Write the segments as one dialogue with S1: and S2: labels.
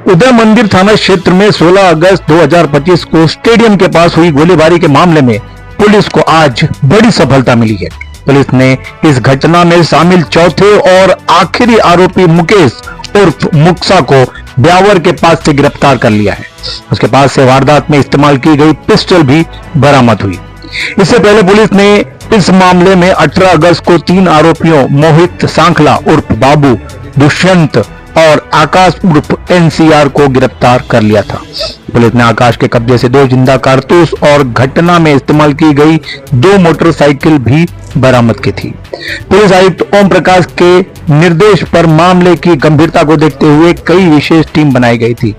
S1: उदय मंदिर थाना क्षेत्र में 16 अगस्त 2025 को स्टेडियम के पास हुई गोलीबारी के मामले में पुलिस को आज बड़ी सफलता मिली है। पुलिस ने इस घटना में शामिल चौथे और आखिरी आरोपी मुकेश उर्फ मुक्सा को ब्यावर के पास से गिरफ्तार कर लिया है। उसके पास से वारदात में इस्तेमाल की गई पिस्टल भी बरामद हुई। इससे पहले पुलिस ने इस मामले में 18 अगस्त को 3 आरोपियों मोहित सांखला उर्फ बाबू, दुष्यंत और आकाश उर्फ एनसीआर को गिरफ्तार कर लिया था। पुलिस ने आकाश के कब्जे से 2 जिंदा कारतूस और घटना में इस्तेमाल की गई 2 मोटरसाइकिल भी बरामद की थी। पुलिस आयुक्त ओम प्रकाश के निर्देश पर मामले की गंभीरता को देखते हुए कई विशेष टीम बनाई गई थी।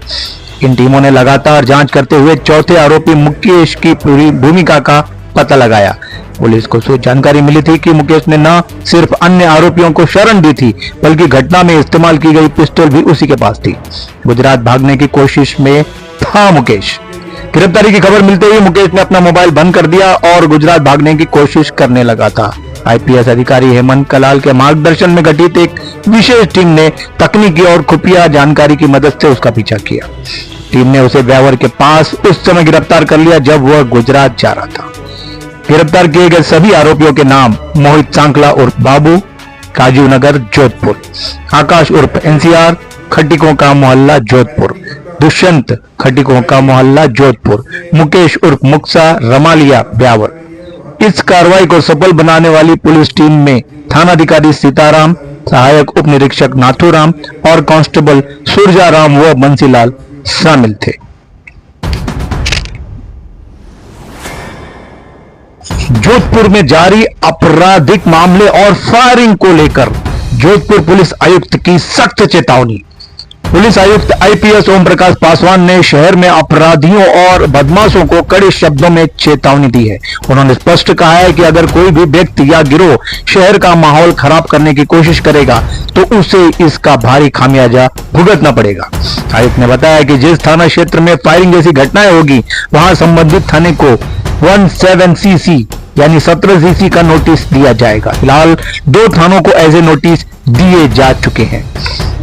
S1: इन टीमों ने लगातार जांच करते हुए चौथे आरोपी मुकेश की पूरी भूमिका का पता लगाया। पुलिस को जानकारी मिली थी कि मुकेश ने न सिर्फ अन्य आरोपियों को शरण दी थी, बल्कि घटना में इस्तेमाल की गई पिस्टल भी उसी के पास थी। गुजरात भागने की कोशिश में था मुकेश। गिरफ्तारी की खबर मिलते ही मुकेश ने अपना मोबाइल बंद कर दिया और गुजरात भागने की कोशिश करने लगा था। आईपीएस अधिकारी हेमंत कलाल के मार्गदर्शन में गठित एक विशेष टीम ने तकनीकी और खुफिया जानकारी की मदद से उसका पीछा किया। टीम ने उसे ब्यावर के पास उस समय गिरफ्तार कर लिया जब वह गुजरात जा रहा था। गिरफ्तार किए गए सभी आरोपियों के नाम मोहित सांखला उर्फ बाबू, काजू नगर जोधपुर, आकाश उर्फ एनसीआर, खटिकों का मोहल्ला जोधपुर, दुष्यंत खटिकों का मोहल्ला जोधपुर, मुकेश उर्फ मुक्सा रमालिया ब्यावर। इस कार्रवाई को सफल बनाने वाली पुलिस टीम में थानाधिकारी सीताराम, सहायक उप निरीक्षक नाथूराम और कांस्टेबल सूरजाराम व बंसीलाल शामिल थे। जोधपुर में जारी आपराधिक मामले और फायरिंग को लेकर जोधपुर पुलिस आयुक्त की सख्त चेतावनी। पुलिस आयुक्त आईपीएस ओम प्रकाश पासवान ने शहर में अपराधियों और बदमाशों को कड़े शब्दों में चेतावनी दी है। उन्होंने स्पष्ट कहा है कि अगर कोई भी व्यक्ति या गिरोह शहर का माहौल खराब करने की कोशिश करेगा तो उसे इसका भारी खामियाजा भुगतना पड़ेगा। आयुक्त ने बताया कि जिस थाना क्षेत्र में फायरिंग जैसी घटनाएं होगी वहां संबंधित थाने को 17cc यानी 17cc का नोटिस दिया जाएगा। फिलहाल 2 थानों को ऐसे नोटिस दिए जा चुके हैं।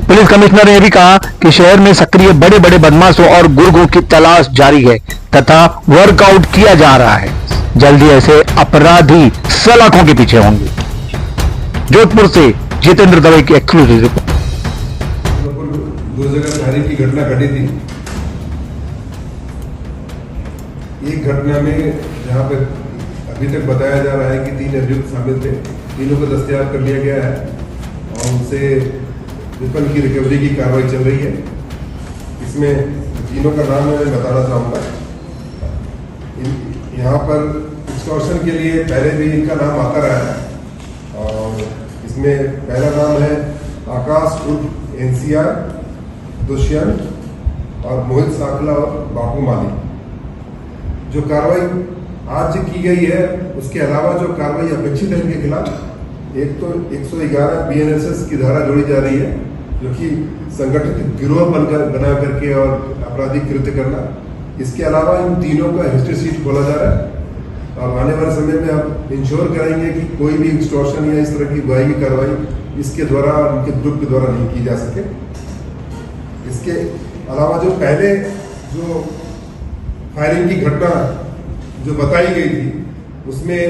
S1: पुलिस कमिश्नर ने भी कहा कि शहर में सक्रिय बड़े बड़े बदमाशों और गुर्गों की तलाश जारी है तथा वर्कआउट किया जा रहा है। जल्दी ऐसे अपराधी सलाखों के पीछे होंगे। जोधपुर से जितेंद्र दवे की एक्सक्लूसिव रिपोर्ट।
S2: 2 जगह फायरिंग की घटना घटी थी। एक घटना में जहां पर अभी तक बताया जा रहा है कि 3 अभियुक्त शामिल थे, तीनों को दस्तयाब कर लिया गया है और उनसे वेपन की रिकवरी की कार्रवाई चल रही है। इसमें तीनों का नाम मैं बताना चाहूँगा। यहाँ पर एक्सटॉर्शन के लिए पहले भी इनका नाम आता रहा है और इसमें पहला नाम है आकाश उर्फ एनसीआर, दुष्यंत और मोहित सांखला और बापू माली। जो कार्रवाई आज की गई है उसके अलावा जो कार्रवाई अपेक्षित है इनके खिलाफ, एक तो 111 बीएनएसएस की धारा जोड़ी जा रही है जो कि संगठित गिरोह बना करके और आपराधिक कृत्य करना। इसके अलावा इन तीनों का हिस्ट्री शीट खोला जा रहा है और आने वाले समय में आप इंश्योर करेंगे कि कोई भी एक्सटॉर्शन या इस तरह की बुराई की कार्रवाई इसके द्वारा उनके ग्रुप के द्वारा नहीं की जा सके। इसके अलावा जो पहले जो फायरिंग की घटना जो बताई गई थी उसमें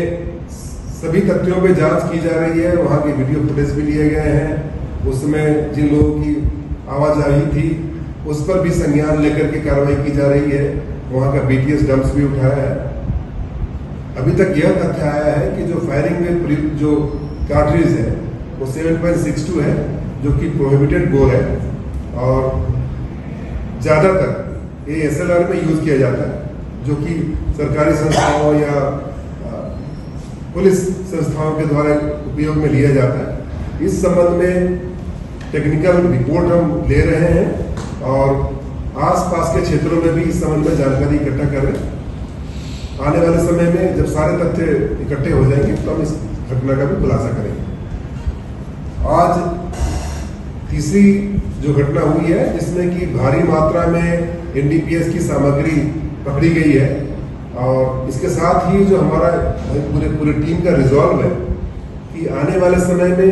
S2: सभी तथ्यों पे जांच की जा रही है। वहाँ के वीडियो फुटेज भी लिए गए हैं। उसमें जिन लोगों की आवाजाही थी उस पर भी संज्ञान लेकर के कार्रवाई की जा रही है। वहाँ का बीटीएस डंप्स भी उठाया है। अभी तक यह तथ्य आया है कि जो फायरिंग में जो कार्ट्रिज है वो 7.62 है जो कि प्रोहिबिटेड बोर है और ज़्यादातर ये एसएलआर में यूज किया जाता है जो कि सरकारी संस्थाओं या पुलिस संस्थाओं के द्वारा उपयोग में लिया जाता है। इस संबंध में टेक्निकल रिपोर्ट हम ले रहे हैं और आसपास के क्षेत्रों में भी इस संबंध में जानकारी इकट्ठा कर रहे हैं। आने वाले समय में जब सारे तथ्य इकट्ठे हो जाएंगे तो हम इस घटना का भी खुलासा करेंगे। आज तीसरी जो घटना हुई है जिसमें कि भारी मात्रा में एनडीपीएस की सामग्री पकड़ी गई है और इसके साथ ही जो हमारा पूरे टीम का रिजॉल्व है कि आने वाले समय में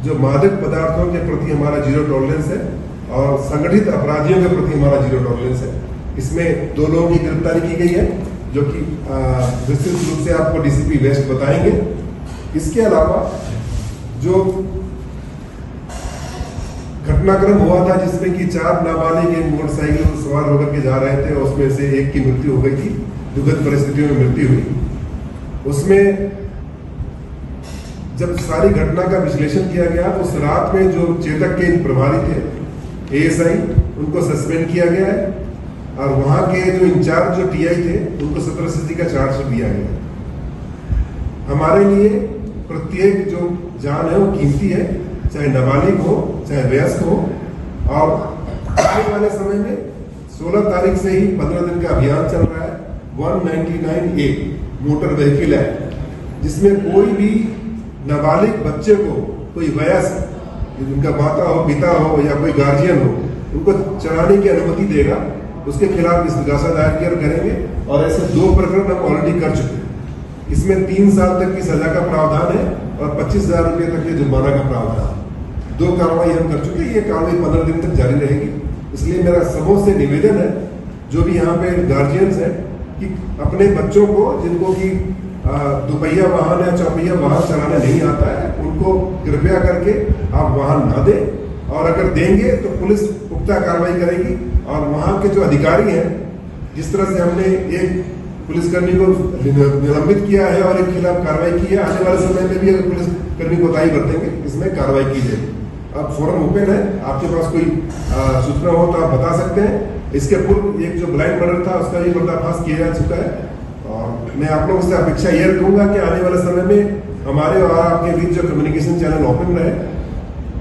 S2: जो मादक पदार्थों के प्रति हमारा जीरो टॉलरेंस है और संगठित अपराधियों के प्रति हमारा जीरो टॉलरेंस है। इसमें 2 लोगों की गिरफ्तारी की गई है, जो कि विस्तृत रूप से आपको डीसीपी वेस्ट बताएंगे। इसके अलावा जो घटनाक्रम हुआ था जिसमें कि 4 नाबालिग एक मोटरसाइकिल पर सवार होकर के जा रहे थे, उसमें से एक की मृत्यु हो गई थी, दुखद परिस्थितियों में मृत्यु हुई। उसमें जब सारी घटना का विश्लेषण किया गया तो उस रात में जो चेतक के प्रभारी थे एएसआई, उनको सस्पेंड किया गया है और वहां के जो इंचार्ज जो टीआई थे उनको 17 का चार्जशीट दिया गया। हमारे लिए प्रत्येक जो जान है वो कीमती है, चाहे नाबालिग हो चाहे वयस्क हो। और आने वाले समय में 16 तारीख से ही 15 दिन का अभियान चल रहा है 199A मोटर व्हीकल एक्ट, जिसमें कोई भी नाबालिग बच्चे को, कोई वयस्क, उनका माता हो, पिता हो या कोई गार्जियन हो, उनको चलाने की अनुमति देगा, उसके खिलाफ इस्तीगासा दायर करेंगे। और ऐसे 2 प्रकरण हम ऑलरेडी कर चुके हैं। इसमें 3 साल तक की सजा का प्रावधान है और 25,000 रुपये तक के जुर्माना का प्रावधान। 2 कार्रवाई हम कर चुके हैं, ये कार्रवाई 15 दिन तक जारी रहेगी। इसलिए मेरा सबों से निवेदन है, जो भी यहाँ पे गार्जियंस हैं, कि अपने बच्चों को जिनको कि 2 पहिया वाहन या 4 पहिया वाहन चलाना नहीं आता है, उनको कृपया करके आप वाहन ना दें, और अगर देंगे तो पुलिस पुख्ता कार्रवाई करेगी। और वहाँ के जो अधिकारी हैं, जिस तरह से हमने एक पुलिसकर्मी को निलंबित किया है और एक खिलाफ कार्रवाई की है, आने वाले समय में भी अगर पुलिसकर्मी कोताही बरतेंगे इसमें कार्रवाई की जाएगी। अब फोरम ओपन है, आपके पास कोई सूचना हो तो आप बता सकते हैं। इसके पूर्व एक जो ब्लाइंड मर्डर था उसका भी पर्दाफाश किया जा चुका है। और मैं आप लोगों से अपेक्षा यह रखूंगा कि आने वाले समय में हमारे और आपके बीच जो कम्युनिकेशन चैनल ओपन रहे।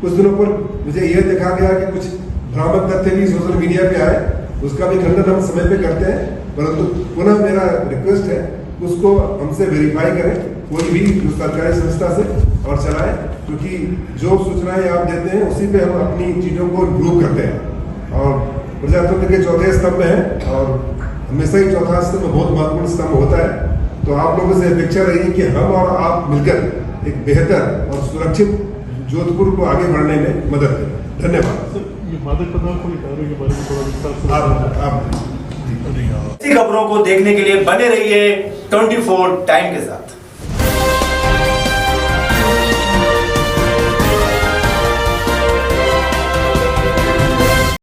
S2: कुछ दिनों पर मुझे यह देखा गया कि कुछ भ्रामक तथ्य भी सोशल मीडिया पे आए, उसका भी खंडन हम समय पे करते हैं, परंतु पुनः मेरा रिक्वेस्ट है उसको हमसे वेरीफाई करें, कोई भी सरकारी संस्था से, और चलाएं, क्योंकि जो सूचनाएं आप देते हैं उसी पे हम अपनी चीजों को इम्प्रूव करते हैं। और प्रजातंत्र के चौथे स्तंभ है और हमेशा ही चौथा स्तंभ बहुत महत्वपूर्ण स्तंभ होता है। तो आप लोगों से अपेक्षा रही कि हम और आप मिलकर एक बेहतर और सुरक्षित जोधपुर को आगे बढ़ने में मदद करें। धन्यवाद।
S3: मादक पदार्थों के बारे में थोड़ा विस्तार से
S4: ऐसी खबरों को देखने के लिए बने रहिए 24 टाइम के साथ।